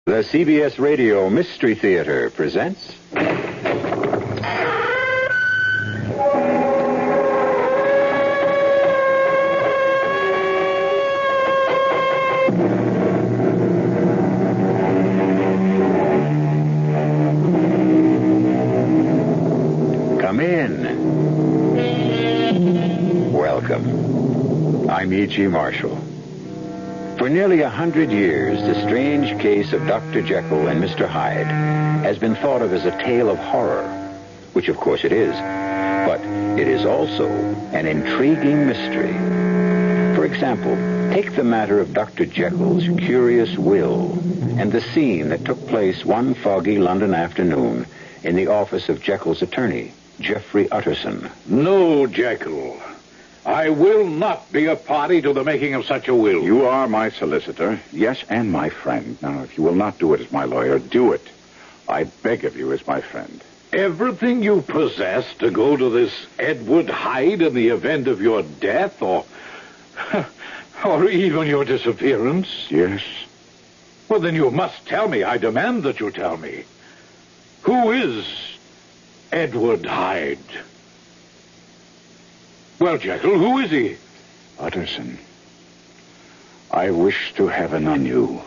The CBS Radio Mystery Theater presents... Come in. Welcome. I'm E.G. Marshall. For nearly 100 years, the strange case of Dr. Jekyll and Mr. Hyde has been thought of as a tale of horror, which of course it is, but it is also an intriguing mystery. For example, take the matter of Dr. Jekyll's curious will and the scene that took place one foggy London afternoon in the office of Jekyll's attorney, Geoffrey Utterson. No, Jekyll. I will not be a party to the making of such a will. You are my solicitor, yes, and my friend. Now, if you will not do it as my lawyer, do it. I beg of you as my friend. Everything you possess to go to this Edward Hyde in the event of your death or even your disappearance? Yes. Well, then you must tell me. I demand that you tell me. Who is Edward Hyde? Well, Jekyll, who is he? Utterson, I wish to heaven on you.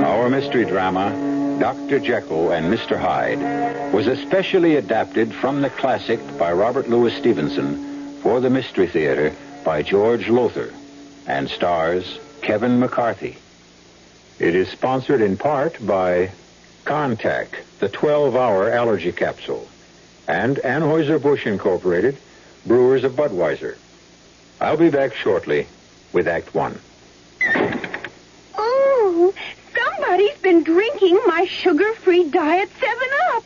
Our mystery drama, Dr. Jekyll and Mr. Hyde, was especially adapted from the classic by Robert Louis Stevenson for the Mystery Theater by George Lothar and stars Kevin McCarthy. It is sponsored in part by Contact, the 12-hour allergy capsule, and Anheuser-Busch Incorporated, brewers of Budweiser. I'll be back shortly with Act One. Oh, somebody's been drinking my sugar-free Diet 7-Up,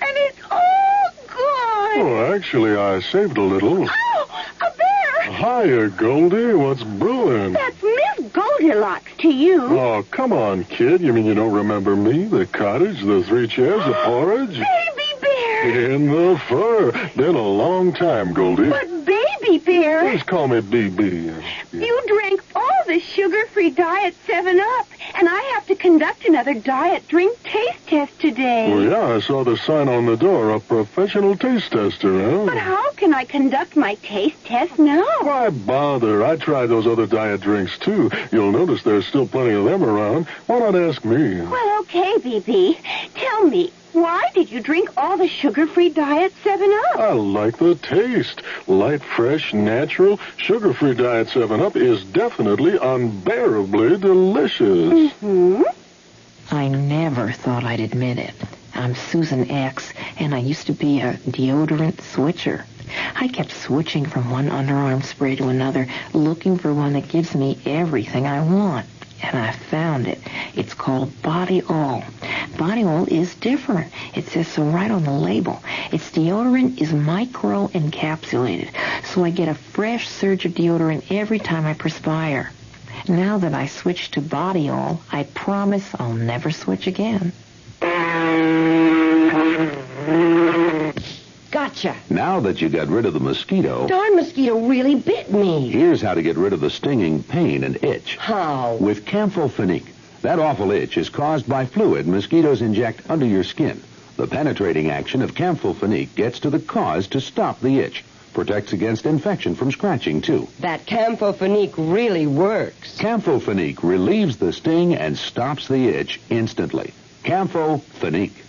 and it's all gone. Oh, actually, I saved a little. Oh, a bear! Hiya, Goldie. What's brewing? That's Miss Goldilocks to you. Oh, come on, kid. You mean you don't remember me? The cottage, the 3 chairs, the porridge? Baby bear! In the fur. Been a long time, Goldie. But Baby bear... Just call me BB. You drank all the sugar-free Diet 7-Up, and I have to conduct another diet drink taste test today. Well, yeah, I saw the sign on the door, a professional taste tester, huh? But how can I conduct my taste test now? Why bother? I tried those other diet drinks, too. You'll notice there's still plenty of them around. Why not ask me? Well, okay, BB. Tell me, why did you drink all the sugar-free Diet 7-Up? I like the taste. Light, fresh, natural. Sugar-free Diet 7-Up is definitely unbearably delicious. Mm-hmm. I never thought I'd admit it. I'm Susan X, and I used to be a deodorant switcher. I kept switching from one underarm spray to another, looking for one that gives me everything I want. And I found it. It's called Body All. Body All is different. It says so right on the label. Its deodorant is micro-encapsulated, so I get a fresh surge of deodorant every time I perspire. Now that I switched to Body All, I promise I'll never switch again. Gotcha. Now that you got rid of the mosquito, Darn mosquito really bit me. here's how to get rid of the stinging pain and itch. How? With Camphofenique. That awful itch is caused by fluid mosquitoes inject under your skin. The penetrating action of Camphofenique gets to the cause to stop the itch. Protects against infection from scratching, too. That Camphofenique really works. Camphofenique relieves the sting and stops the itch instantly. Camphofenique.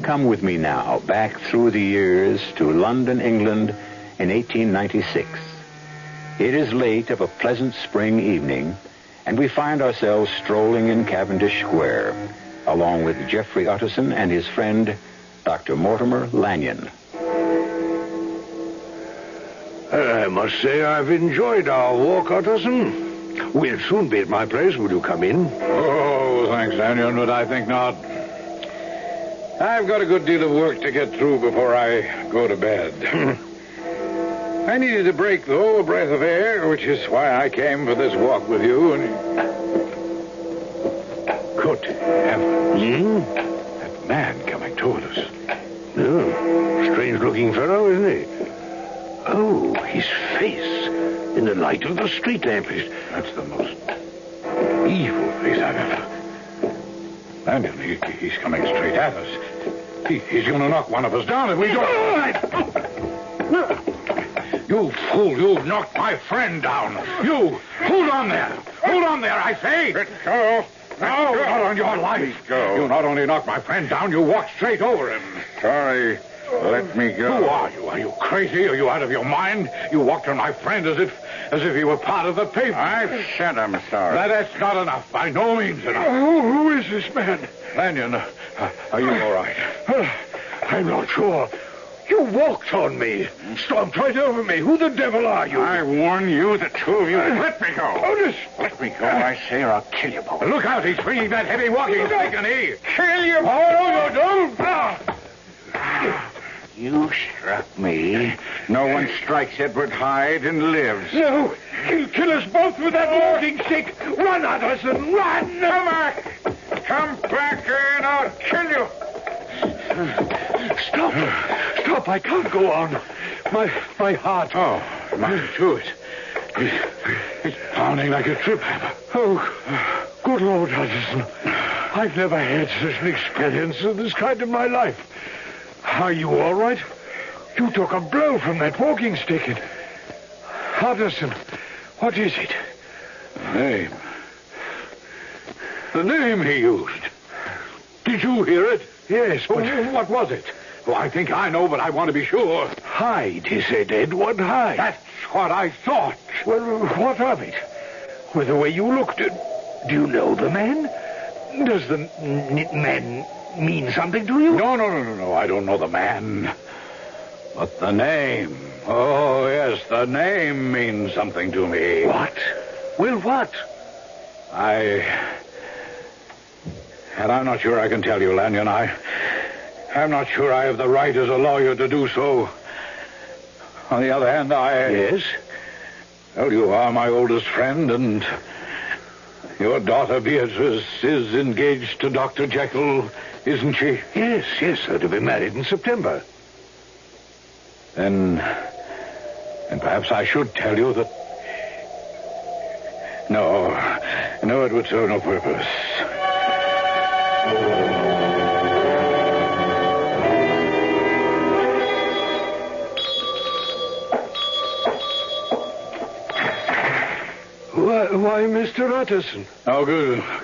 Come with me now, back through the years to London, England, in 1896. It is late of a pleasant spring evening, and we find ourselves strolling in Cavendish Square, along with Geoffrey Utterson and his friend, Dr. Mortimer Lanyon. I must say I've enjoyed our walk, Utterson. We'll soon be at my place. Will you come in? Oh, thanks, Lanyon, but I think not. I've got a good deal of work to get through before I go to bed. I needed a break, though, a breath of air, which is why I came for this walk with you. And good heavens. That man coming toward us. Oh, strange-looking fellow, isn't he? Oh, his face in the light of the street lamp. That's the most evil face I've ever... Marian, he's coming straight at us. He's going to knock one of us down if we don't... You fool, you've knocked my friend down. You, hold on there. Hold on there, I say. Let go. No, not on your life. Go. You not only knocked my friend down, you walked straight over him. Sorry. Let me go. Who are you? Are you crazy? Are you out of your mind? You walked on my friend as if he were part of the pavement. I said I'm sorry. That's not enough. By no means enough. Who is this man? Lanyon, are you all right? I'm not sure. You walked on me. Stomped right over me. Who the devil are you? I warn you, the two of you. Let me go. Otis! Let me go, I say, or I'll kill you both. Look out, he's swinging that heavy walking stick, and he... Kill you. Oh, no, don't. You struck me. No one strikes Edward Hyde and lives. No! He'll kill us both with that walking stick! Run, Utterson, run! Come back! Come back here and I'll kill you. Stop! Stop, I can't go on. My heart. Oh, my to it. It's pounding like a trip hammer. Oh, good Lord, Utterson. I've never had such an experience of this kind in my life. Are you all right? You took a blow from that walking stick. Utterson, what is it? Name. The name he used. Did you hear it? Yes, but... What was it? Oh, I think I know, but I want to be sure. Hyde, he said. Edward Hyde. That's what I thought. Well, what of it? With the way you looked at... Do you know the man? Does the man mean something to you? No. I don't know the man. But the name. Oh, yes, the name means something to me. What? Well, what? And I'm not sure I can tell you, Lanyon. I'm not sure I have the right as a lawyer to do so. On the other hand, Yes? Well, you are my oldest friend, and your daughter Beatrice is engaged to Dr. Jekyll, isn't she? Yes, they're to be married in September. And perhaps I should tell you that... No, it would serve no purpose. Why, Mr. Utterson? Oh,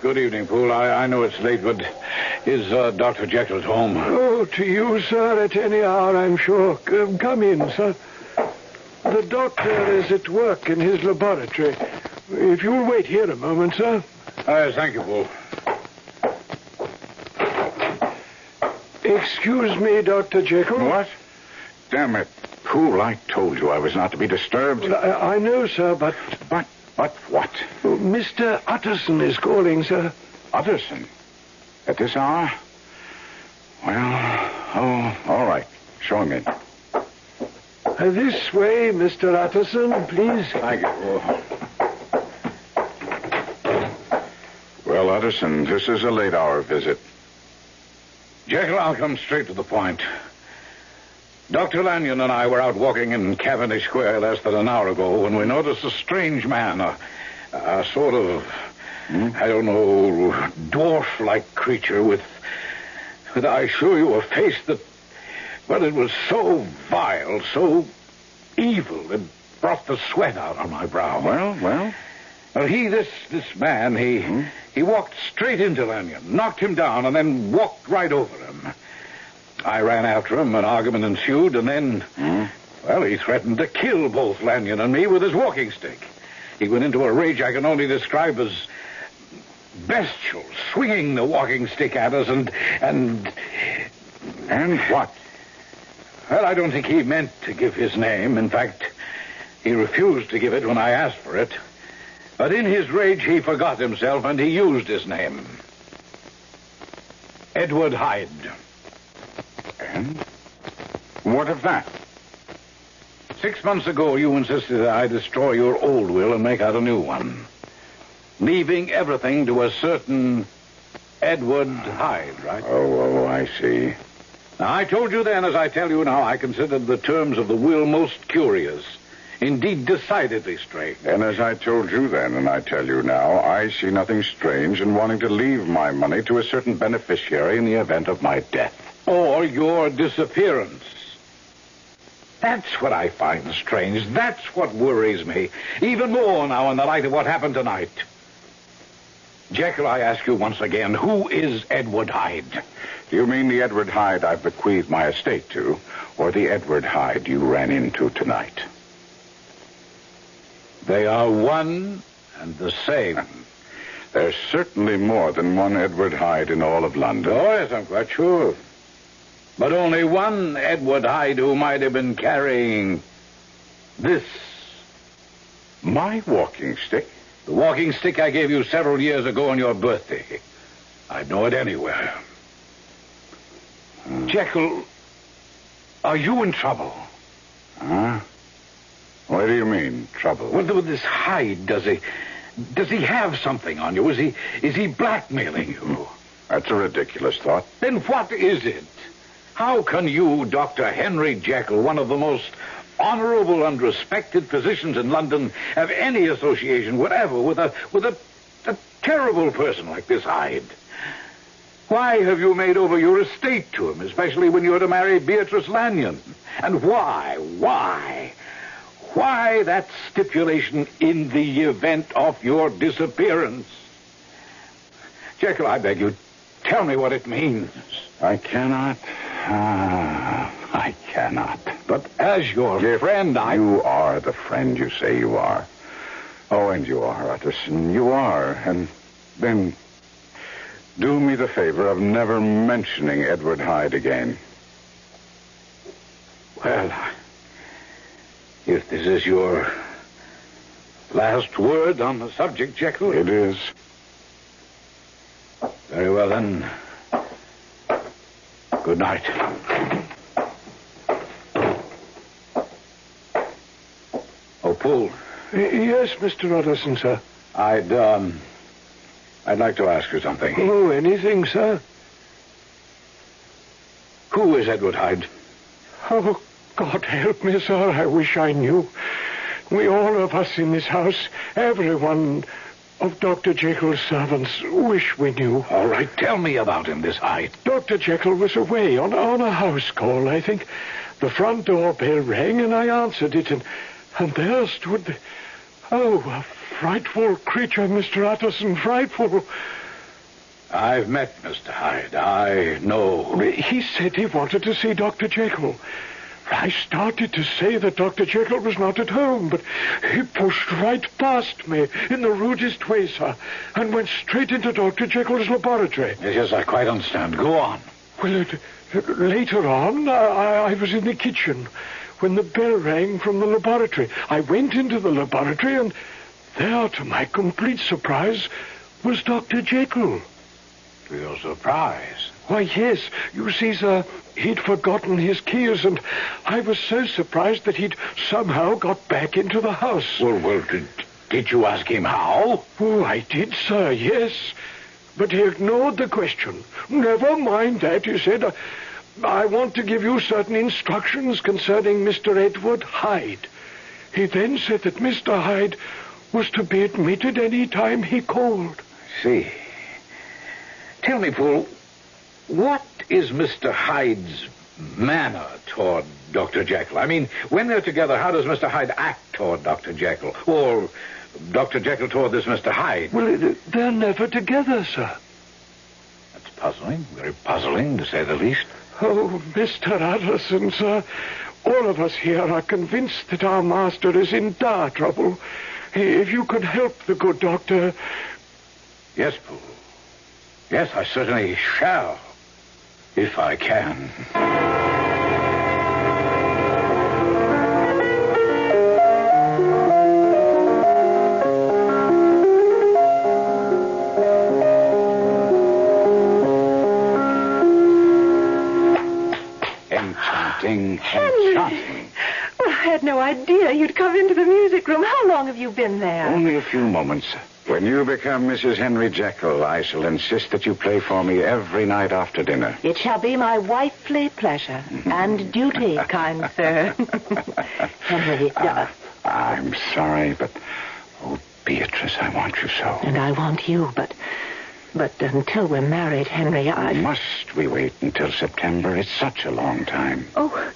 good evening, Poole. I know it's late, but is Dr. Jekyll home? Oh, to you, sir, at any hour, I'm sure. Come in, sir. The doctor is at work in his laboratory. If you'll wait here a moment, sir. Thank you, Poole. Excuse me, Dr. Jekyll. What? Damn it. Poole, I told you I was not to be disturbed. Well, I know, sir, but... But what? Mr. Utterson is calling, sir. Utterson? At this hour? Well, all right. Show him in. This way, Mr. Utterson, please. Thank you. Well, Utterson, this is a late-hour visit. Jekyll, I'll come straight to the point. Dr. Lanyon and I were out walking in Cavendish Square less than an hour ago when we noticed a strange man, a sort of, I don't know, dwarf-like creature with, I assure you, a face that, well, it was so vile, so evil, it brought the sweat out on my brow. Well? Well, this man, he walked straight into Lanyon, knocked him down, and then walked right over him. I ran after him, an argument ensued, and then, well, he threatened to kill both Lanyon and me with his walking stick. He went into a rage I can only describe as bestial, swinging the walking stick at us and what? Well, I don't think he meant to give his name. In fact, he refused to give it when I asked for it. But in his rage, he forgot himself, and he used his name. Edward Hyde. And what of that? 6 months ago, you insisted that I destroy your old will and make out a new one, leaving everything to a certain Edward Hyde, right? Oh, I see. Now, I told you then, as I tell you now, I considered the terms of the will most curious, indeed decidedly strange. And as I told you then, and I tell you now, I see nothing strange in wanting to leave my money to a certain beneficiary in the event of my death. Or your disappearance. That's what I find strange. That's what worries me. Even more now in the light of what happened tonight. Jekyll, I ask you once again, who is Edward Hyde? Do you mean the Edward Hyde I've bequeathed my estate to, or the Edward Hyde you ran into tonight? They are one and the same. There's certainly more than one Edward Hyde in all of London. Oh, yes, I'm quite sure. But only one Edward Hyde who might have been carrying this. My walking stick? The walking stick I gave you several years ago on your birthday. I'd know it anywhere. Jekyll, are you in trouble? Huh? What do you mean, trouble? Well, with this Hyde, does he have something on you? Is he blackmailing you? That's a ridiculous thought. Then what is it? How can you, Dr. Henry Jekyll, one of the most honorable and respected physicians in London, have any association whatever with a terrible person like this Hyde? Why have you made over your estate to him, especially when you're to marry Beatrice Lanyon? And why that stipulation in the event of your disappearance? Jekyll, I beg you, tell me what it means. I cannot. I cannot. But as your friend, You are the friend you say you are. Oh, and you are, Utterson. You are. And then do me the favor of never mentioning Edward Hyde again. Well, if this is your last word on the subject, Jekyll. It is. Very well, then. Good night. Oh, Poole. Yes, Mr. Utterson, sir. I'd like to ask you something. Oh, anything, sir? Who is Edward Hyde? Oh, God help me, sir. I wish I knew. We all of us in this house, everyone of Dr. Jekyll's servants, wish we knew. All right, tell me about him, this Hyde. Dr. Jekyll was away on a house call, I think. The front door bell rang, and I answered it, and there stood... Oh, a frightful creature, Mr. Utterson, frightful. I've met Mr. Hyde. I know. He said he wanted to see Dr. Jekyll. I started to say that Dr. Jekyll was not at home, but he pushed right past me in the rudest way, sir, and went straight into Dr. Jekyll's laboratory. Yes, I quite understand. Go on. Well, later on, I was in the kitchen when the bell rang from the laboratory. I went into the laboratory, and there, to my complete surprise, was Dr. Jekyll. To your surprise? Why, yes. You see, sir, he'd forgotten his keys, and I was so surprised that he'd somehow got back into the house. Well, did you ask him how? Oh, I did, sir, yes. But he ignored the question. Never mind that, he said. I want to give you certain instructions concerning Mr. Edward Hyde. He then said that Mr. Hyde was to be admitted any time he called. I see. Tell me, Poole, what is Mr. Hyde's manner toward Dr. Jekyll? I mean, when they're together, how does Mr. Hyde act toward Dr. Jekyll? Or Dr. Jekyll toward this Mr. Hyde? Well, they're never together, sir. That's puzzling, very puzzling, to say the least. Oh, Mr. Utterson, sir, all of us here are convinced that our master is in dire trouble. If you could help the good doctor... Yes, Poole. Yes, I certainly shall, if I can. had no idea you'd come into the music room. How long have you been there? Only a few moments. When you become Mrs. Henry Jekyll, I shall insist that you play for me every night after dinner. It shall be my wifely pleasure and duty, kind sir. Henry, I'm sorry, but... Oh, Beatrice, I want you so. And I want you, but until we're married, Henry, Must we wait until September? It's such a long time. Oh,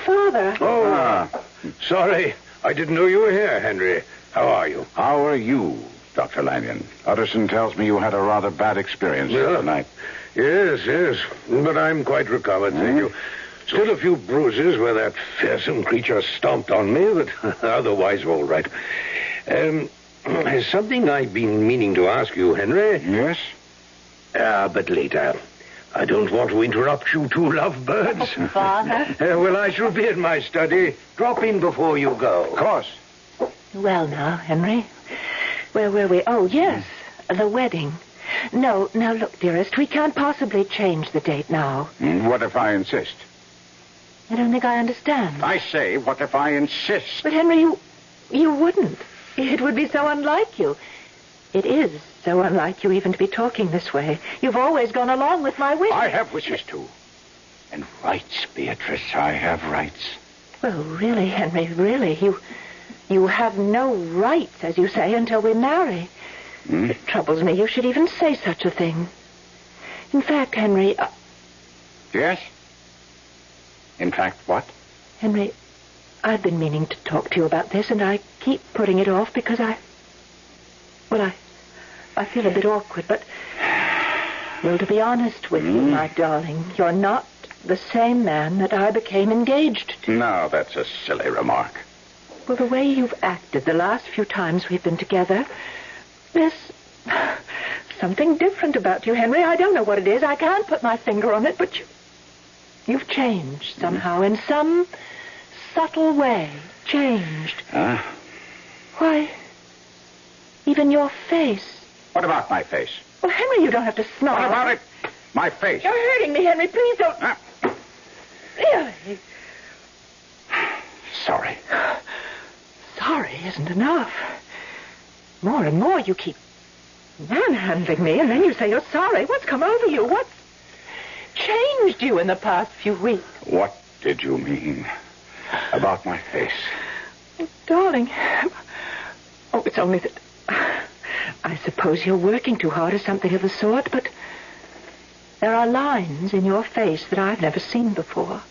Father. Oh, sorry. I didn't know you were here, Henry. How are you? How are you, Dr. Lanyon? Utterson tells me you had a rather bad experience last night. Yes. But I'm quite recovered, thank you. Still a few bruises where that fearsome creature stomped on me, but otherwise all right. Something I've been meaning to ask you, Henry. Yes? But later. I don't want to interrupt you two lovebirds. Oh, Father. Well, I shall be in my study. Drop in before you go. Of course. Well, now, Henry. Where were we? Oh, yes, the wedding. No, now, look, dearest, we can't possibly change the date now. What if I insist? I don't think I understand. I say, what if I insist? But, Henry, you wouldn't. It would be so unlike you. It is so unlike you even to be talking this way. You've always gone along with my wishes. I have wishes, too. And rights, Beatrice. I have rights. Well, really, Henry, really, you have no rights, as you say, until we marry. It troubles me you should even say such a thing. In fact, Henry... Yes? In fact, what? Henry, I've been meaning to talk to you about this, and I keep putting it off because I feel a bit awkward, but... Well, to be honest with you, my darling, you're not the same man that I became engaged to. No, that's a silly remark. Well, the way you've acted the last few times we've been together, there's something different about you, Henry. I don't know what it is. I can't put my finger on it, but you've changed somehow, in some subtle way. Changed. Why, even your face. What about my face? Well, Henry, you don't have to snarl. What about it? My face. You're hurting me, Henry. Please don't. Really? Sorry. Sorry isn't enough. More and more you keep manhandling me, and then you say you're sorry. What's come over you? What's changed you in the past few weeks? What did you mean about my face? Oh, darling. Oh, it's only that... I suppose you're working too hard or something of the sort, but there are lines in your face that I've never seen before.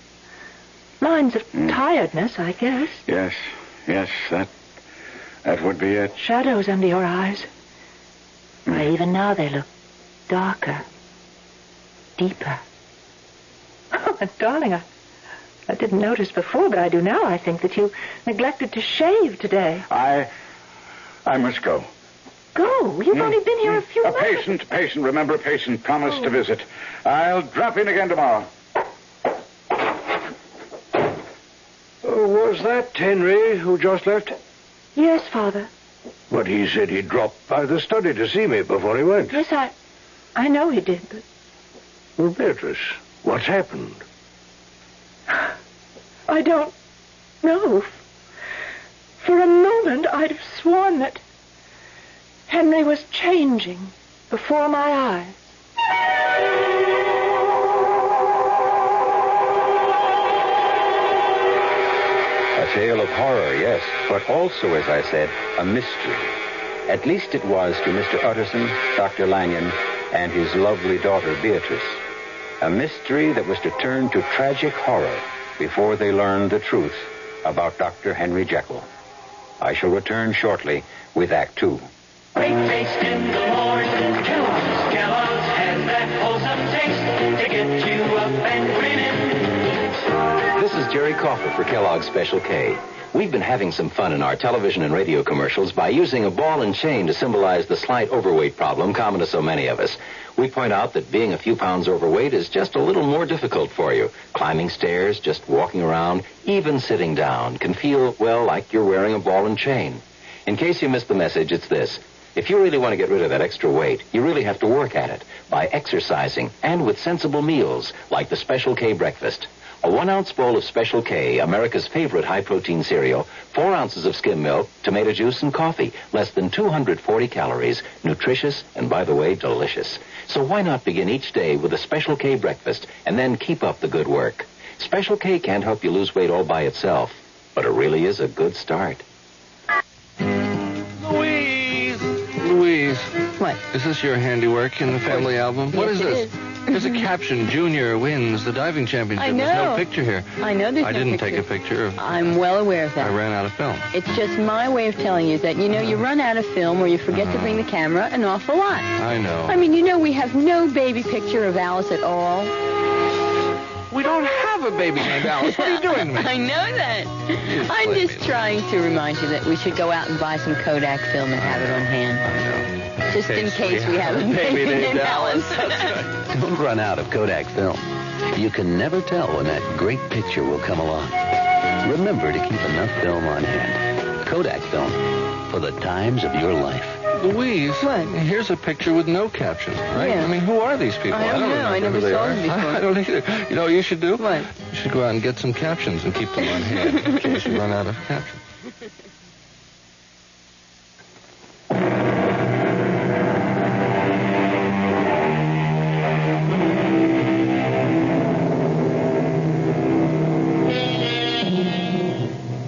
Lines of tiredness, I guess. Yes, that would be it. Shadows under your eyes. Why, even now they look darker, deeper. Oh, and darling, I didn't notice before, but I do now. I think that you neglected to shave today. I must go. Go? You've only been here a few minutes. Patient. Remember, patient. Promise to visit. I'll drop in again tomorrow. Was that Henry who just left? Yes, Father. But he said he'd drop by the study to see me before he went. Yes, I know he did, but... Well, Beatrice, what's happened? I don't know. For a moment, I'd have sworn that Henry was changing before my eyes. A tale of horror, yes, but also, as I said, a mystery. At least it was to Mr. Utterson, Dr. Lanyon, and his lovely daughter, Beatrice. A mystery that was to turn to tragic horror before they learned the truth about Dr. Henry Jekyll. I shall return shortly with Act Two. Great taste in the morning. Kellogg's has that wholesome taste to get you up and grinning. This is Jerry Coffer for Kellogg's Special K. We've been having some fun in our television and radio commercials by using a ball and chain to symbolize the slight overweight problem common to so many of us. We point out that being a few pounds overweight is just a little more difficult for you. Climbing stairs, just walking around, even sitting down can feel, well, like you're wearing a ball and chain. In case you missed the message, it's this. If you really want to get rid of that extra weight, you really have to work at it by exercising and with sensible meals like the Special K breakfast. A 1-ounce bowl of Special K, America's favorite high-protein cereal, 4 ounces of skim milk, tomato juice, and coffee. Less than 240 calories. Nutritious and, by the way, delicious. So why not begin each day with a Special K breakfast and then keep up the good work? Special K can't help you lose weight all by itself, but it really is a good start. Louise. What? Is this your handiwork in the family album? What is Yes, this? it is. There's a caption, Junior wins the diving championship. I know. There's no picture here. I know there's I no didn't picture. take a picture of... I'm well aware of that. I ran out of film. It's just my way of telling you that, you run out of film or you forget to bring the camera an awful lot. I know. I mean, we have no baby picture of Alice at all. We don't have a baby named Alice. What are you doing to me? I know that. Just I'm play just me. trying to remind you that we should go out and buy some Kodak film and have it on hand. I know. Just in case we have a baby named Alice. Don't run out of Kodak film. You can never tell when that great picture will come along. Remember to keep enough film on hand. Kodak film, for the times of your life. Louise, What? here's a picture with no caption, right? Yeah. I mean, who are these people? I don't know. remember I never who they saw are. them before. I don't either. You know what you should do? What? You should go out and get some captions and keep them on hand in case you run out of captions.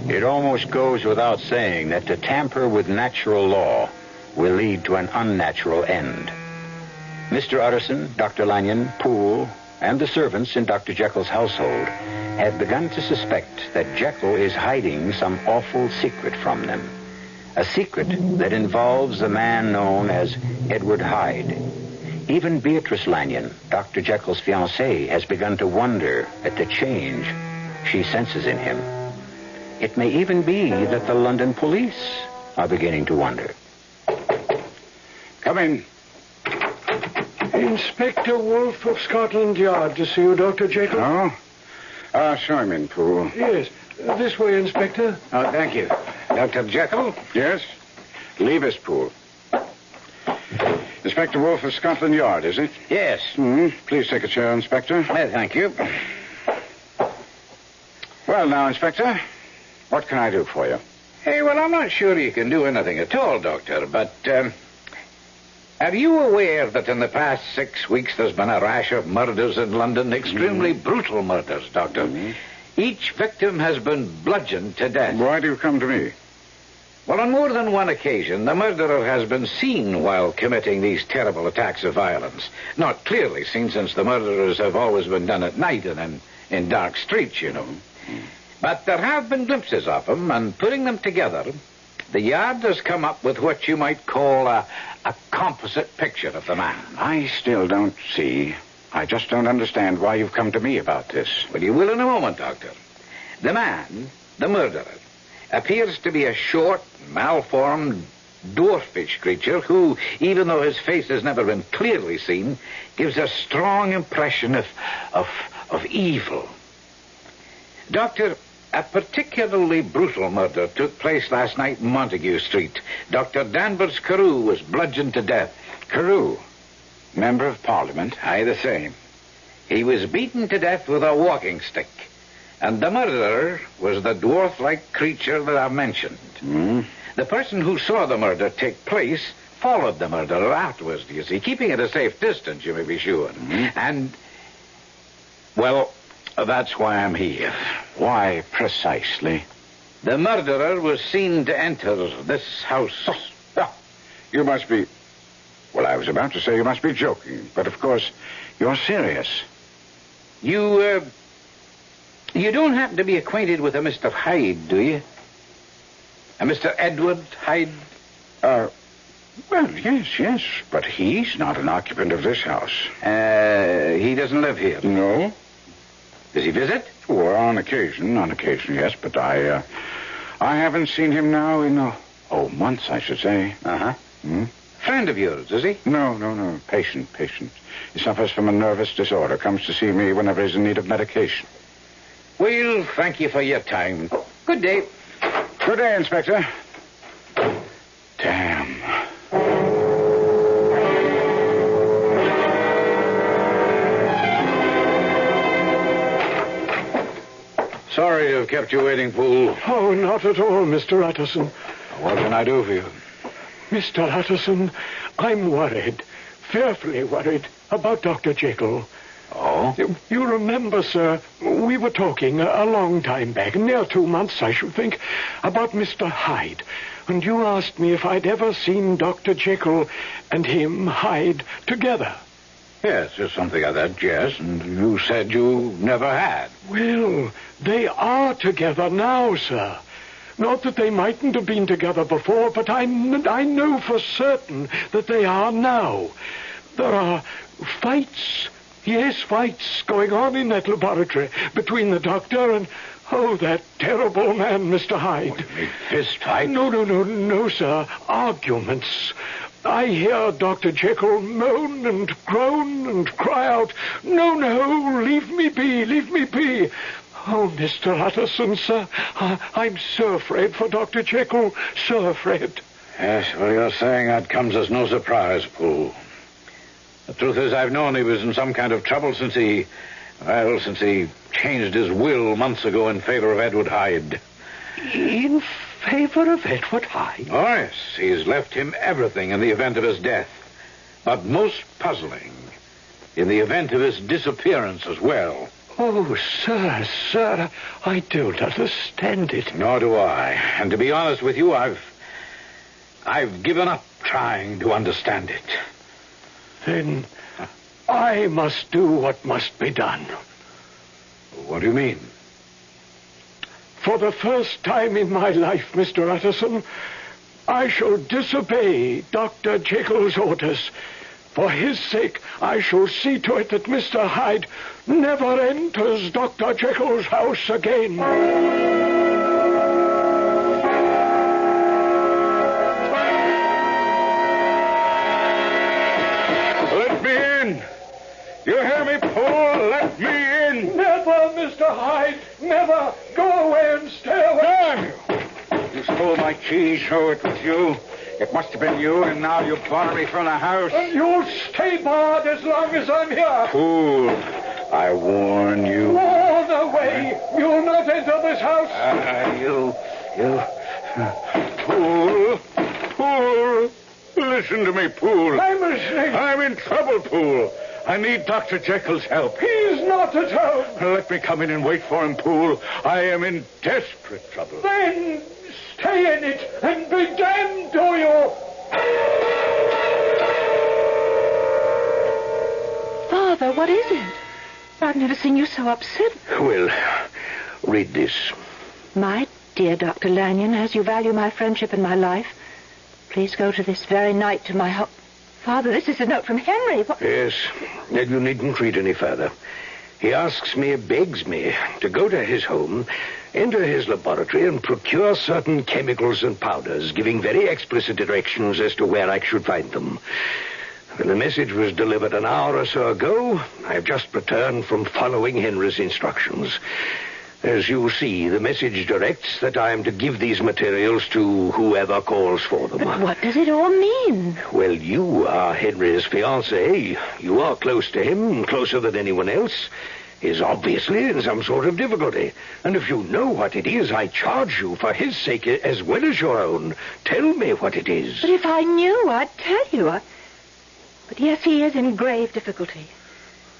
It almost goes without saying that to tamper with natural law will lead to an unnatural end. Mr. Utterson, Dr. Lanyon, Poole, and the servants in Dr. Jekyll's household have begun to suspect that Jekyll is hiding some awful secret from them. A secret that involves the man known as Edward Hyde. Even Beatrice Lanyon, Dr. Jekyll's fiancée, has begun to wonder at the change she senses in him. It may even be that the London police are beginning to wonder. Come in. Inspector Wolfe of Scotland Yard to see you, Dr. Jekyll. Oh? Show him in, Poole. Yes. This way, Inspector. Oh, thank you. Dr. Jekyll? Yes? Leave us, Poole. Inspector Wolfe of Scotland Yard, is it? Yes. Please take a chair, Inspector. Thank you. Well, now, Inspector, what can I do for you? Hey, well, I'm not sure you can do anything at all, Doctor, but are you aware that in the past 6 weeks there's been a rash of murders in London? Extremely brutal murders, Doctor. Each victim has been bludgeoned to death. Why do you come to me? Well, on more than one occasion, the murderer has been seen while committing these terrible attacks of violence. Not clearly seen, since the murderers have always been done at night and in dark streets, you know. But there have been glimpses of him, and putting them together, the Yard has come up with what you might call a composite picture of the man. I still don't see. I just don't understand why you've come to me about this. Well, you will in a moment, Doctor. The man, the murderer, appears to be a short, malformed, dwarfish creature who, even though his face has never been clearly seen, gives a strong impression of evil. Doctor, a particularly brutal murder took place last night in Montague Street. Dr. Danvers Carew was bludgeoned to death. Carew, Member of Parliament? Aye, the same. He was beaten to death with a walking stick. And the murderer was the dwarf-like creature that I mentioned. The person who saw the murder take place followed the murderer afterwards, you see, keeping at a safe distance, you may be sure. And, well, that's why I'm here. Why precisely? The murderer was seen to enter this house. You must be... Well, I was about to say you must be joking, but of course, you're serious. You don't happen to be acquainted with a Mr. Hyde, do you? A Mr. Edward Hyde? Well, yes, but he's not an occupant of this house. He doesn't live here? No. Does he visit? Well, on occasion, yes, but I haven't seen him now in, months, I should say. Friend of yours, is he? No. Patient. He suffers from a nervous disorder, comes to see me whenever he's in need of medication. Well, thank you for your time. Good day. Good day, Inspector. Damn. Sorry to have kept you waiting, Poole. Oh, not at all, Mr. Utterson. What can I do for you? Mr. Utterson, I'm worried, fearfully worried, about Dr. Jekyll. Oh? You remember, sir, we were talking a long time back, near 2 months, I should think, about Mr. Hyde. And you asked me if I'd ever seen Dr. Jekyll and him, Hyde, together. Yes, just something like that, yes. And you said you never had. Well, they are together now, sir. Not that they mightn't have been together before, but I know for certain that they are now. There are fights, yes, fights going on in that laboratory between the doctor and, that terrible man, Mr. Hyde. What, you mean fist fight? No, sir. Arguments. I hear Dr. Jekyll moan and groan and cry out, No, leave me be, leave me be. Oh, Mr. Utterson, sir, I'm so afraid for Dr. Jekyll, so afraid. Yes, well, you're saying that comes as no surprise, Poole. The truth is, I've known he was in some kind of trouble since he changed his will months ago in favor of Edward Hyde. In favor of Edward Hyde? Oh, yes. He's left him everything in the event of his death. But most puzzling, in the event of his disappearance as well. Oh, sir, I don't understand it. Nor do I. And to be honest with you, I've given up trying to understand it. Then I must do what must be done. What do you mean? For the first time in my life, Mr. Utterson, I shall disobey Dr. Jekyll's orders. For his sake, I shall see to it that Mr. Hyde never enters Dr. Jekyll's house again. Let me in! You hear me, Poole? Let me in! Never, Mr. Hyde! Never! Go away and stay away! You stole my keys, so it was you. It must have been you, and now you bar me from the house. And you'll stay barred as long as I'm here. Fool, I warn you. Warn away! You'll not enter this house. Poole. Listen to me, Poole. I'm listening. I'm in trouble, Poole. I need Dr. Jekyll's help. He's not at home. Let me come in and wait for him, Poole. I am in desperate trouble. Then stay in it and be damned to you. Father, what is it? I've never seen you so upset. Well, read this. My dear Dr. Lanyon, as you value my friendship and my life, please go to this very night to my home. Father, this is a note from Henry. What? Yes, you needn't read any further. He asks me, begs me, to go to his home, enter his laboratory, and procure certain chemicals and powders, giving very explicit directions as to where I should find them. When the message was delivered an hour or so ago, I've just returned from following Henry's instructions. As you see, the message directs that I am to give these materials to whoever calls for them. But what does it all mean? Well, you are Henry's fiancée. You are close to him, closer than anyone else. He's obviously in some sort of difficulty. And if you know what it is, I charge you for his sake as well as your own. Tell me what it is. But if I knew, I'd tell you. But yes, he is in grave difficulty.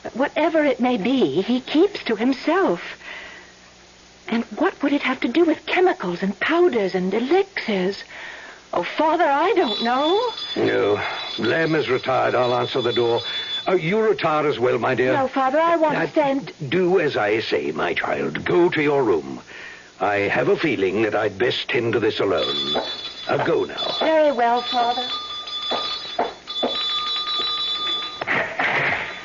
But whatever it may be, he keeps to himself. And what would it have to do with chemicals and powders and elixirs? Oh, Father, I don't know. No. Lamb is retired. I'll answer the door. You retire as well, my dear. No, Father, I want to stand... Do as I say, my child. Go to your room. I have a feeling that I'd best tend to this alone. Go now. Very well, Father.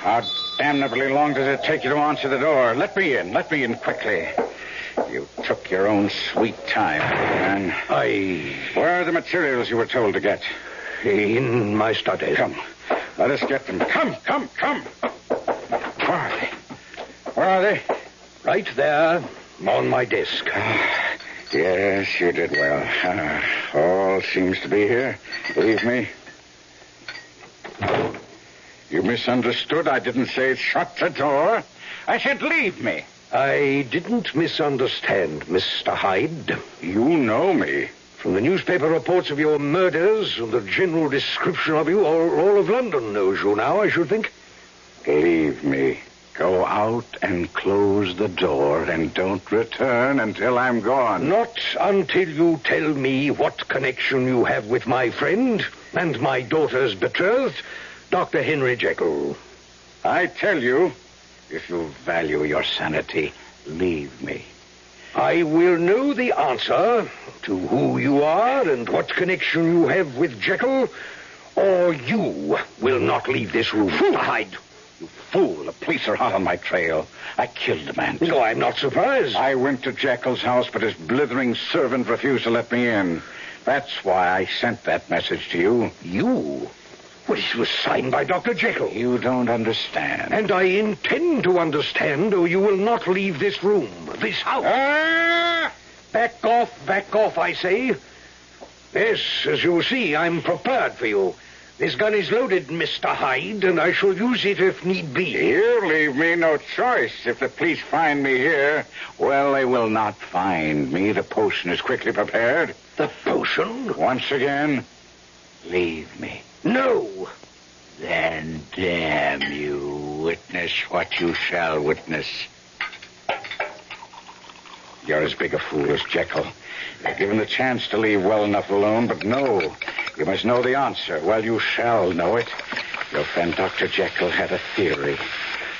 How damnably long does it take you to answer the door? Let me in quickly. You took your own sweet time, man. Where are the materials you were told to get? In my study. Come, let us get them. Come. Where are they? Right there, on my desk. Yes, you did well. All seems to be here. Believe me. You misunderstood. I didn't say shut the door. I said leave me. I didn't misunderstand, Mr. Hyde. You know me. From the newspaper reports of your murders and the general description of you, all of London knows you now, I should think. Leave me. Go out and close the door and don't return until I'm gone. Not until you tell me what connection you have with my friend and my daughter's betrothed, Dr. Henry Jekyll. I tell you, if you value your sanity, leave me. I will know the answer to who you are and what connection you have with Jekyll, or you will not leave this room. Mr. Hyde! You fool! The police are hot on my trail. I killed the man. No, I'm not surprised. I went to Jekyll's house, but his blithering servant refused to let me in. That's why I sent that message to you. You? Well, it was signed by Dr. Jekyll. You don't understand. And I intend to understand, or you will not leave this room, this house. Ah! Back off, I say. Yes, as you see, I'm prepared for you. This gun is loaded, Mr. Hyde, and I shall use it if need be. You leave me no choice. If the police find me here, well, they will not find me. The potion is quickly prepared. The potion? Once again, leave me. No. Then damn you, witness what you shall witness. You're as big a fool as Jekyll. You're given the chance to leave well enough alone, but no. You must know the answer. Well, you shall know it. Your friend Dr. Jekyll had a theory.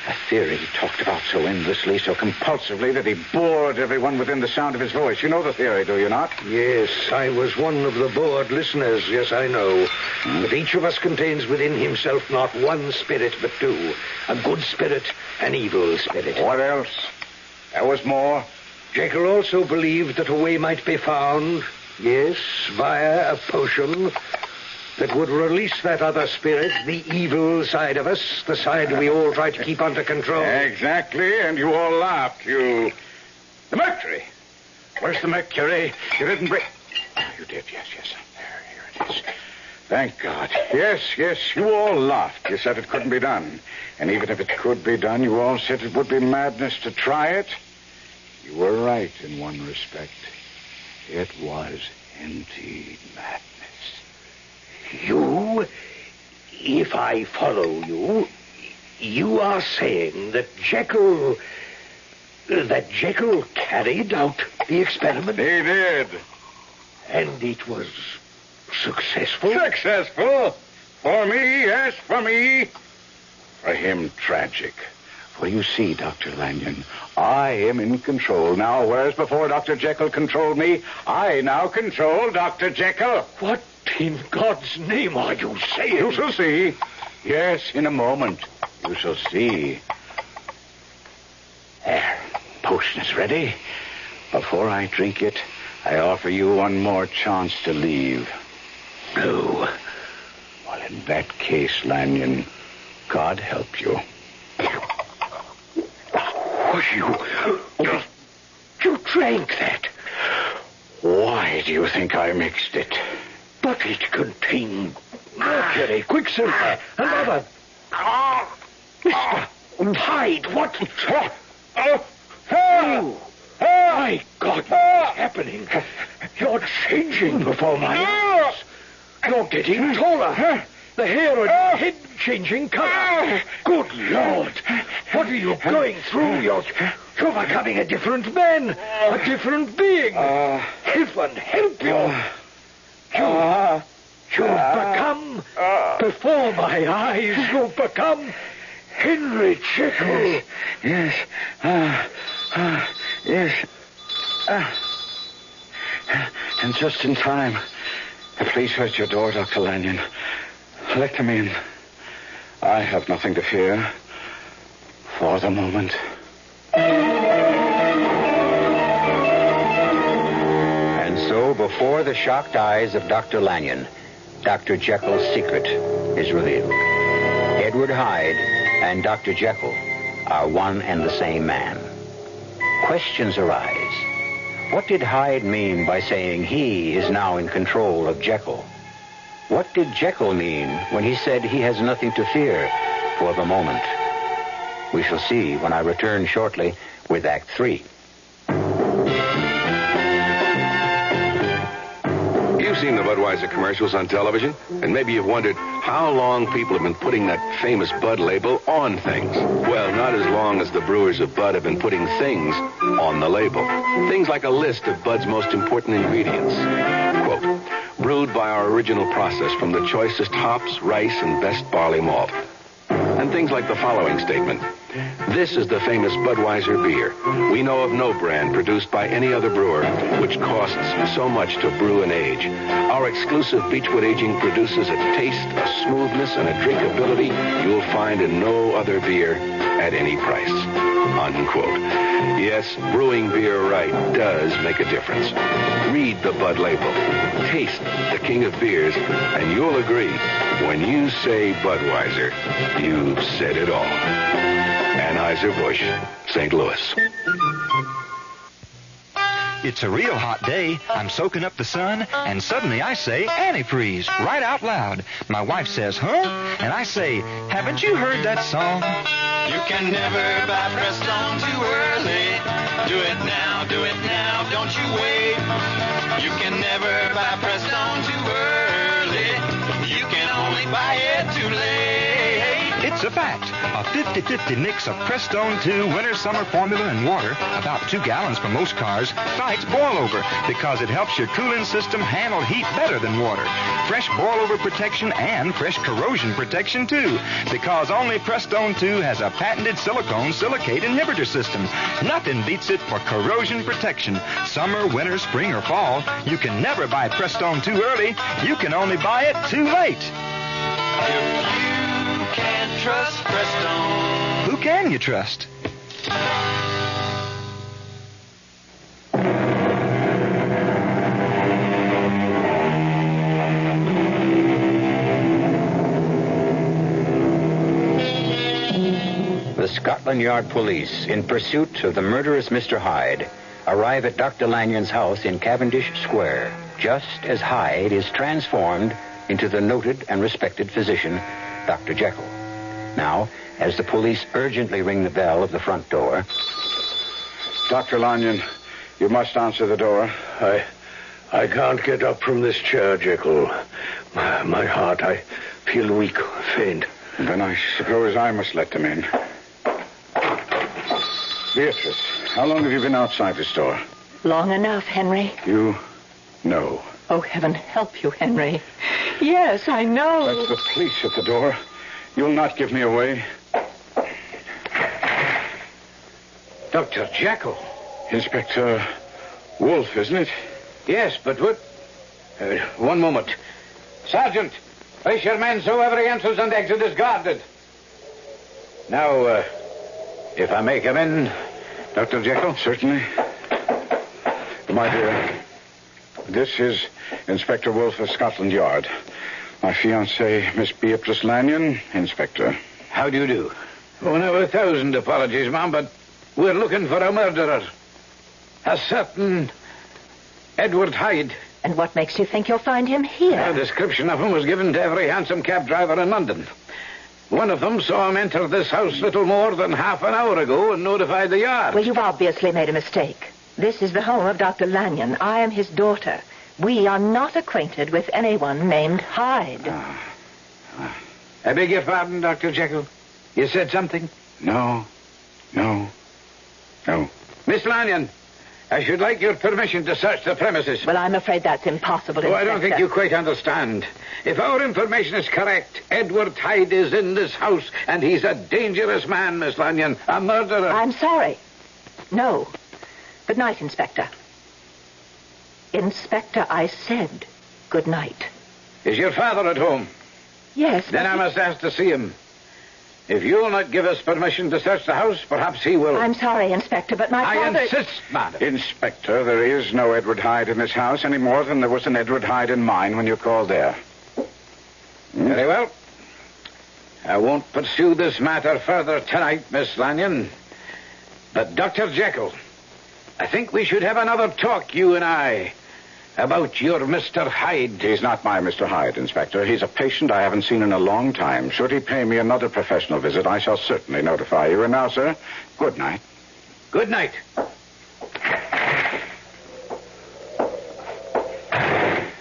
A theory he talked about so endlessly, so compulsively, that he bored everyone within the sound of his voice. You know the theory, do you not? Yes, I was one of the bored listeners. Yes, I know. But each of us contains within himself not one spirit, but two. A good spirit, an evil spirit. What else? There was more. Jekyll also believed that a way might be found, yes, via a potion that would release that other spirit, the evil side of us, the side we all try to keep under control. Exactly, and you all laughed. The mercury. Where's the mercury? You didn't bring... Oh, you did, yes. Here it is. Thank God. Yes, you all laughed. You said it couldn't be done. And even if it could be done, you all said it would be madness to try it. You were right in one respect. It was indeed madness. You, if I follow you, you are saying that Jekyll carried out the experiment? He did. And it was successful? Successful? For me, yes, for me. For him, tragic. For you see, Dr. Lanyon, I am in control now, whereas before Dr. Jekyll controlled me, I now control Dr. Jekyll. What in God's name are you saying? You shall see. Yes, in a moment. You shall see. There, potion is ready. Before I drink it, I offer you one more chance to leave. No. Well, in that case, Lanyon, God help you. You drank that. Why do you think I mixed it? But it contained mercury, quicksilver, and other... Mr. Hyde, what? Oh, my God, what's happening? You're changing before my eyes. You're getting taller. The hair on your head changing color. Good Lord. What are you going through? You're becoming a different man. A different being. Heaven help you. You've become, before my eyes, you've become Henry Jekyll. Yes. Yes. And just in time. The police heard your door, Dr. Lanyon. Let them in. I have nothing to fear. For the moment. And so, before the shocked eyes of Dr. Lanyon, Dr. Jekyll's secret is revealed. Edward Hyde and Dr. Jekyll are one and the same man. Questions arise. What did Hyde mean by saying he is now in control of Jekyll? What did Jekyll mean when he said he has nothing to fear for the moment? We shall see when I return shortly with Act 3. You've seen the Budweiser commercials on television, and maybe you've wondered how long people have been putting that famous Bud label on things. Well, not as long as the brewers of Bud have been putting things on the label. Things like a list of Bud's most important ingredients. Quote, brewed by our original process from the choicest hops, rice, and best barley malt. And things like the following statement. This is the famous Budweiser beer. We know of no brand produced by any other brewer which costs so much to brew and age. Our exclusive Beechwood aging produces a taste, a smoothness, and a drinkability you'll find in no other beer at any price. Unquote. Yes, brewing beer right does make a difference. Read the Bud label. Taste the king of beers, and you'll agree, when you say Budweiser, you've said it all. Anheuser-Busch, St. Louis. It's a real hot day. I'm soaking up the sun, and suddenly I say antifreeze right out loud. My wife says, huh? And I say, haven't you heard that song? You can never buy Prestone too early. Do it now, don't you wait. You can never buy Prestone too early. You can only buy it too late. It's a fact. A 50-50 mix of Prestone 2 winter-summer formula and water, about 2 gallons for most cars, fights boilover because it helps your cooling system handle heat better than water. Fresh boilover protection and fresh corrosion protection, too, because only Prestone 2 has a patented silicone silicate inhibitor system. Nothing beats it for corrosion protection. Summer, winter, spring, or fall, you can never buy Prestone too early. You can only buy it too late. Can't trust Prestone. Who can you trust? The Scotland Yard police, in pursuit of the murderous Mr. Hyde, arrive at Dr. Lanyon's house in Cavendish Square, just as Hyde is transformed into the noted and respected physician, Dr. Jekyll. Now, as the police urgently ring the bell of the front door... Dr. Lanyon, you must answer the door. I can't get up from this chair, Jekyll. My heart, I feel weak, faint. Then I suppose I must let them in. Beatrice, how long have you been outside this door? Long enough, Henry. You know. Oh, heaven help you, Henry. Yes, I know. That's the police at the door. You'll not give me away. Dr. Jekyll. Inspector Wolf, isn't it? Yes, but what... one moment. Sergeant, place your men so every entrance and exit is guarded. Now, if I may come in, Dr. Jekyll? Certainly. My dear, this is Inspector Wolf of Scotland Yard. My fiancée, Miss Beatrice Lanyon, Inspector. How do you do? Oh, now, 1,000 apologies, ma'am, but we're looking for a murderer. A certain Edward Hyde. And what makes you think you'll find him here? A description of him was given to every hansom cab driver in London. One of them saw him enter this house little more than half an hour ago and notified the yard. Well, you've obviously made a mistake. This is the home of Dr. Lanyon. I am his daughter. We are not acquainted with anyone named Hyde. I beg your pardon, Dr. Jekyll. You said something? No. Miss Lanyon, I should like your permission to search the premises. Well, I'm afraid that's impossible, Oh, I don't Inspector. think you quite understand. If our information is correct, Edward Hyde is in this house, and he's a dangerous man, Miss Lanyon. A murderer. I'm sorry. No. Good night, Inspector. Inspector, I said good night. Is your father at home? Yes. Then I must ask to see him. If you'll not give us permission to search the house, perhaps he will. I'm sorry, Inspector, but my father... I insist, madam. Inspector, there is no Edward Hyde in this house any more than there was an Edward Hyde in mine when you called there. Very well. I won't pursue this matter further tonight, Miss Lanyon. But, Dr. Jekyll, I think we should have another talk, you and I, about your Mr. Hyde. He's not my Mr. Hyde, Inspector. He's a patient I haven't seen in a long time. Should he pay me another professional visit, I shall certainly notify you. And now, sir, good night. Good night.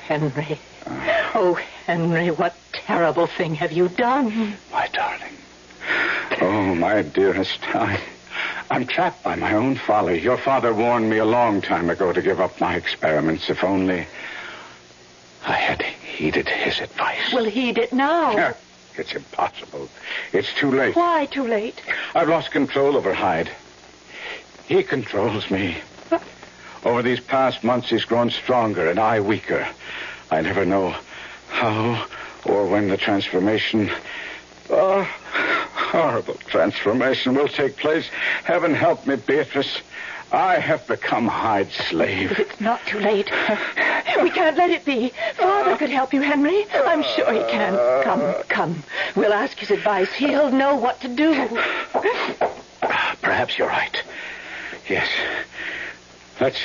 Henry. Oh, Henry, what terrible thing have you done? My darling. Oh, my dearest, I'm trapped by my own folly. Your father warned me a long time ago to give up my experiments, if only I had heeded his advice. Well, heed it now. It's impossible. It's too late. Why too late? I've lost control over Hyde. He controls me. Over these past months, he's grown stronger and I weaker. I never know how or when the transformation, horrible transformation, will take place. Heaven help me, Beatrice. I have become Hyde's slave. But it's not too late. We can't let it be. Father could help you, Henry. I'm sure he can. Come. We'll ask his advice. He'll know what to do. Perhaps you're right. Yes. Let's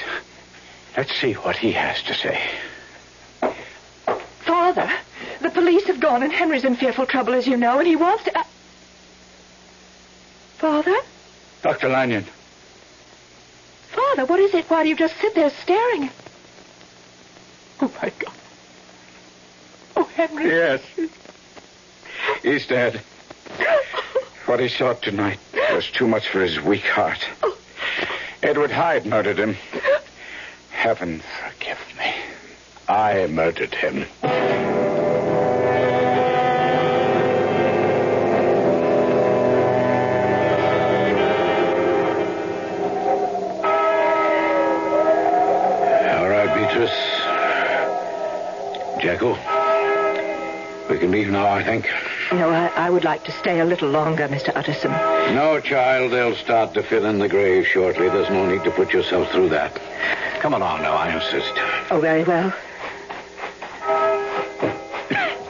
see what he has to say. Father, the police have gone and Henry's in fearful trouble, as you know, and he wants to... Father? Dr. Lanyon. Father, what is it? Why do you just sit there staring? Oh, my God. Oh, Henry. Yes. He's dead. What he saw tonight was too much for his weak heart. Edward Hyde murdered him. Heaven forgive me. I murdered him. All right, Beatrice. Jekyll. We can leave now, I think. No, I would like to stay a little longer, Mr. Utterson. No, child. They'll start to fill in the grave shortly. There's no need to put yourself through that. Come along now, I insist. Oh, very well.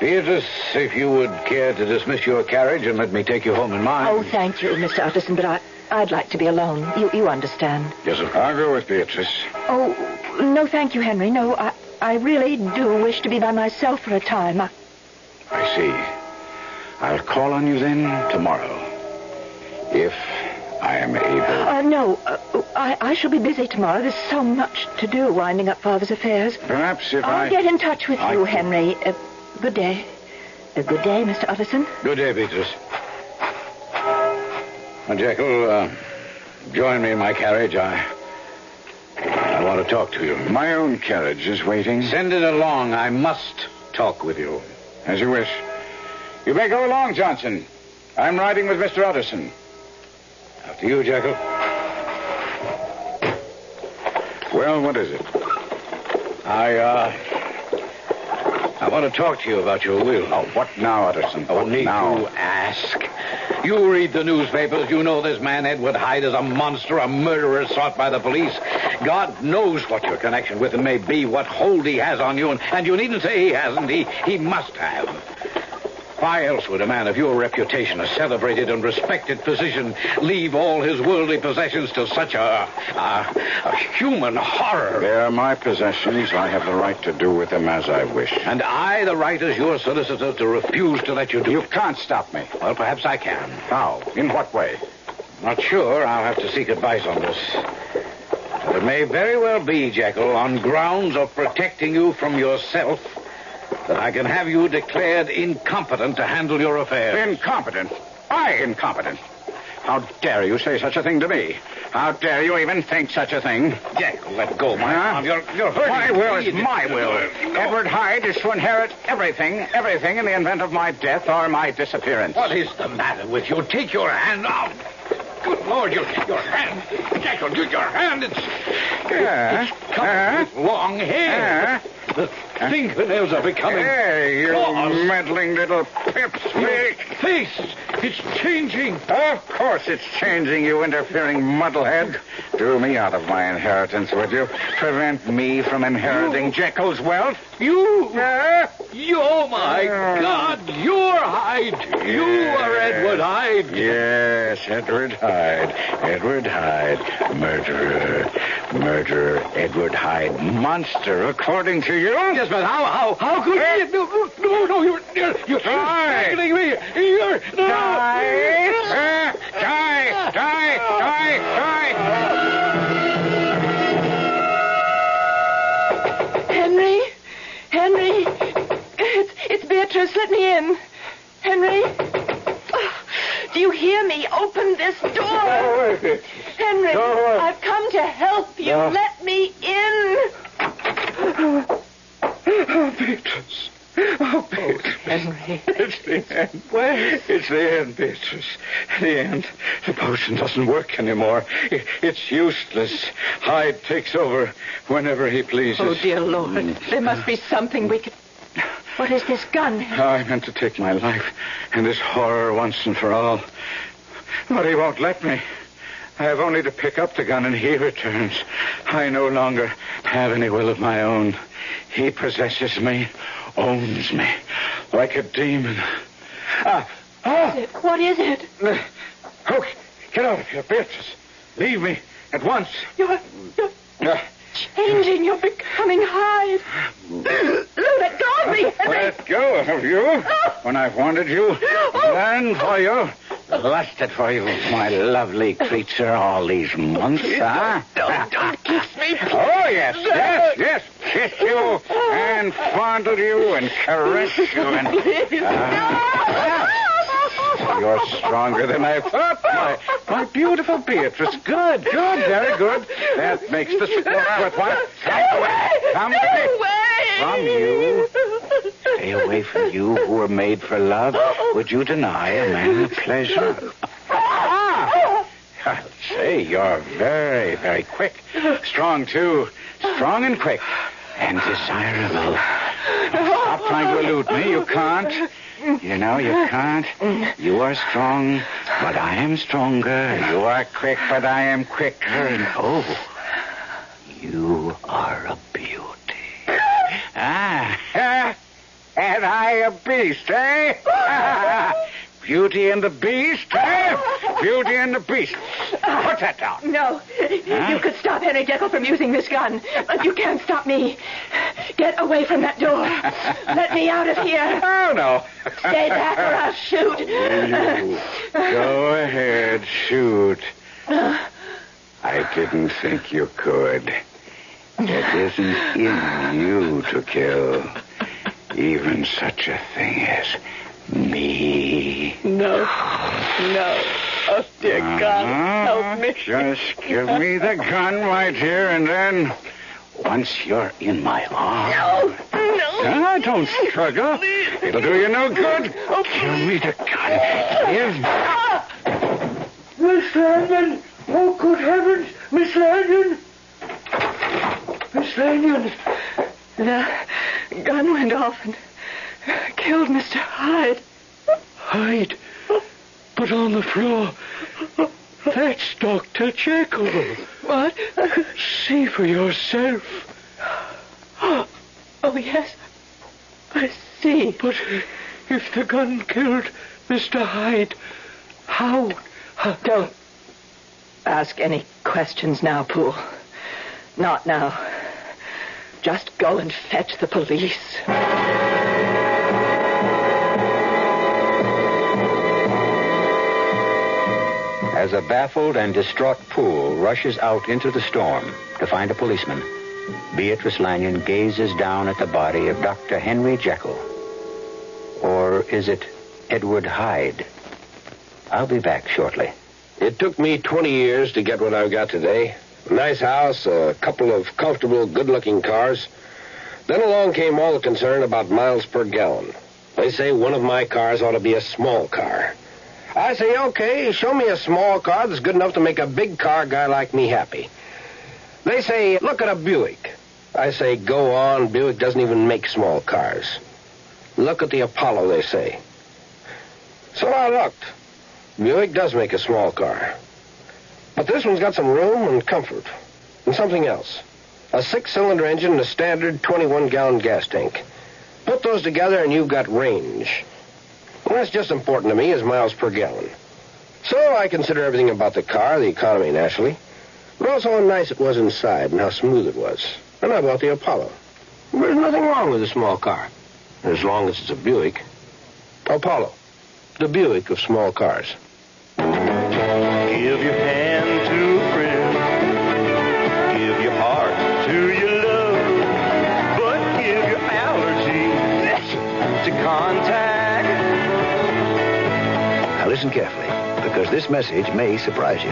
Beatrice, if you would care to dismiss your carriage and let me take you home in mine. Oh, thank you, Mr. Utterson, but I'd like to be alone. You understand. Yes, of course. I'll go with Beatrice. Oh, no, thank you, Henry. No, I really do wish to be by myself for a time. I see. I'll call on you then tomorrow, if I am able. No, I shall be busy tomorrow. There's so much to do winding up Father's affairs. Perhaps if I'll get in touch with you, Henry. Good day. Good day, Mr. Utterson. Good day, Beatrice. Now, Jekyll, join me in my carriage. I want to talk to you. My own carriage is waiting. Send it along. I must talk with you. As you wish. You may go along, Johnson. I'm riding with Mr. Utterson. After you, Jekyll. Well, what is it? I want to talk to you about your will. Oh, what now, Utterson? Oh, need to ask. You read the newspapers. You know this man, Edward Hyde, is a monster, a murderer sought by the police. God knows what your connection with him may be, what hold he has on you, and you needn't say he hasn't. He must have. Why else would a man of your reputation, a celebrated and respected physician, leave all his worldly possessions to such a human horror? They're my possessions. I have the right to do with them as I wish. And I the right as your solicitor to refuse to let you do it. You can't stop me. Well, perhaps I can. How? In what way? Not sure. I'll have to seek advice on this. But it may very well be, Jekyll, on grounds of protecting you from yourself, that I can have you declared incompetent to handle your affairs. Incompetent? I incompetent? How dare you say such a thing to me? How dare you even think such a thing? Jekyll, let go, my arm. You're hurting. My will is my will. Edward Hyde is to inherit everything in the event of my death or my disappearance. What is the matter with you? Take your hand off. Good Lord, your hand. Jekyll, your hand. It's covered with long hair. The fingernails are becoming... Hey, you meddling little pipsqueak. Face, it's changing. Of course it's changing, you interfering muddlehead. Do me out of my inheritance, would you? Prevent me from inheriting Jekyll's wealth? You, oh my God, you're Hyde. You are Edward Hyde. Yes, Edward Hyde. Edward Hyde. Murderer, Edward Hyde. Monster, according to you? Yes, but how could you? No, you're strangling me. You're... No. Die. Beatrice, let me in. Henry? Oh, do you hear me? Open this door. Go away. Henry, Go away. I've come to help you. No. Let me in. Oh, Beatrice. Oh, Beatrice. Henry. It's the end. Where? It's the end, Beatrice. The end. The potion doesn't work anymore. It's useless. Hyde takes over whenever he pleases. Oh, dear Lord. There must be something we could... What is this gun? I meant to take my life in this horror once and for all. But he won't let me. I have only to pick up the gun and he returns. I no longer have any will of my own. He possesses me, owns me, like a demon. What is it? Cook, get out of here, Beatrice. Leave me at once. You're changing. You're becoming Hyde. Let go of me, Henry. Let go of you when I've wanted you, planned for you, lusted for you, my lovely creature, all these months, huh? Don't kiss me. Oh, yes. Kiss you and fondle you and caress you and... You're stronger than I thought, my beautiful Beatrice. Good, very good. That makes the sport worthwhile. Come away from you. Stay away from you who were made for love. Would you deny a man pleasure? I'll say you're very, very quick. Strong, too. Strong and quick. And desirable. Stop trying to elude me. You can't. You know, you can't. You are strong, but I am stronger. You are quick, but I am quicker. And you are a beauty. And I a beast, eh? Beauty and the Beast, eh? Beauty and the Beast. Put that down. No. You could stop Henry Jekyll from using this gun, but you can't stop me. Get away from that door. Let me out of here. Oh, no. Stay back or I'll shoot. Go ahead, shoot. I didn't think you could. It isn't in you to kill even such a thing as me. No. Oh, dear God, help me. Just give me the gun right here, and then once you're in my arms... No. Don't struggle. It'll do you no good. Give me the gun. Miss Lanyon! Oh, good heavens! Miss Lanyon! Miss Lanyon! The gun went off and killed Mr. Hyde. Hyde? But on the floor, that's Dr. Jekyll. What? See for yourself. Oh, yes. I see. But if the gun killed Mr. Hyde, how? Don't ask any questions now, Poole. Not now. Just go and fetch the police. As a baffled and distraught Poole rushes out into the storm to find a policeman, Beatrice Lanyon gazes down at the body of Dr. Henry Jekyll. Or is it Edward Hyde? I'll be back shortly. It took me 20 years to get what I've got today. A nice house, a couple of comfortable, good-looking cars. Then along came all the concern about miles per gallon. They say one of my cars ought to be a small car. I say, okay, show me a small car that's good enough to make a big car guy like me happy. They say, look at a Buick. I say, go on, Buick doesn't even make small cars. Look at the Apollo, they say. So I looked. Buick does make a small car. But this one's got some room and comfort. And something else. A 6-cylinder engine and a standard 21-gallon gas tank. Put those together and you've got range. And that's just important to me as miles per gallon. So I consider everything about the car, the economy naturally, but also how nice it was inside and how smooth it was. And I bought the Apollo. There's nothing wrong with a small car, as long as it's a Buick. Apollo, the Buick of small cars. Give your hand to a friend. Give your heart to your love. But give your allergy to contact. listen carefully, because this message may surprise you.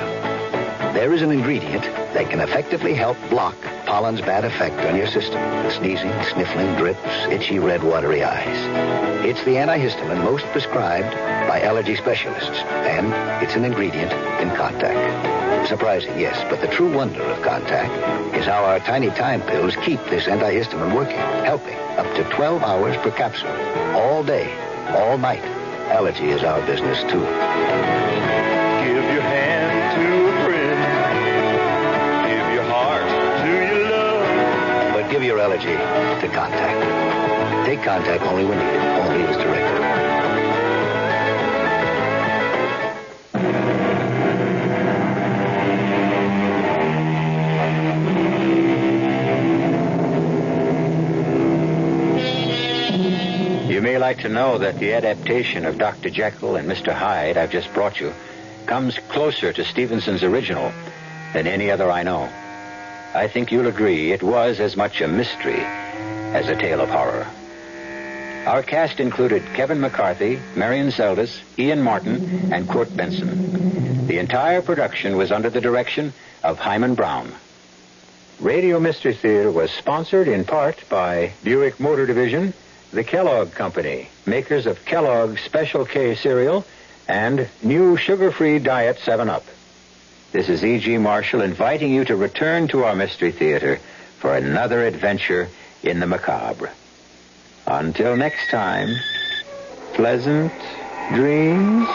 There is an ingredient that can effectively help block pollen's bad effect on your system. Sneezing, sniffling, drips, itchy, red, watery eyes. It's the antihistamine most prescribed by allergy specialists, and it's an ingredient in Contact. Surprising, yes, but the true wonder of Contact is how our tiny time pills keep this antihistamine working, helping up to 12 hours per capsule, all day, all night. Allergy is our business, too. Give your hand to a friend. Give your heart to your love. But give your allergy to Contact. Take Contact only when needed, only as directed. You may like to know that the adaptation of Dr. Jekyll and Mr. Hyde I've just brought you comes closer to Stevenson's original than any other I know. I think you'll agree it was as much a mystery as a tale of horror. Our cast included Kevin McCarthy, Marian Seldes, Ian Martin, and Kurt Benson. The entire production was under the direction of Hyman Brown. Radio Mystery Theater was sponsored in part by Buick Motor Division, the Kellogg Company, makers of Kellogg's Special K cereal, and new sugar-free Diet 7-Up. This is E.G. Marshall inviting you to return to our Mystery Theater for another adventure in the macabre. Until next time, pleasant dreams.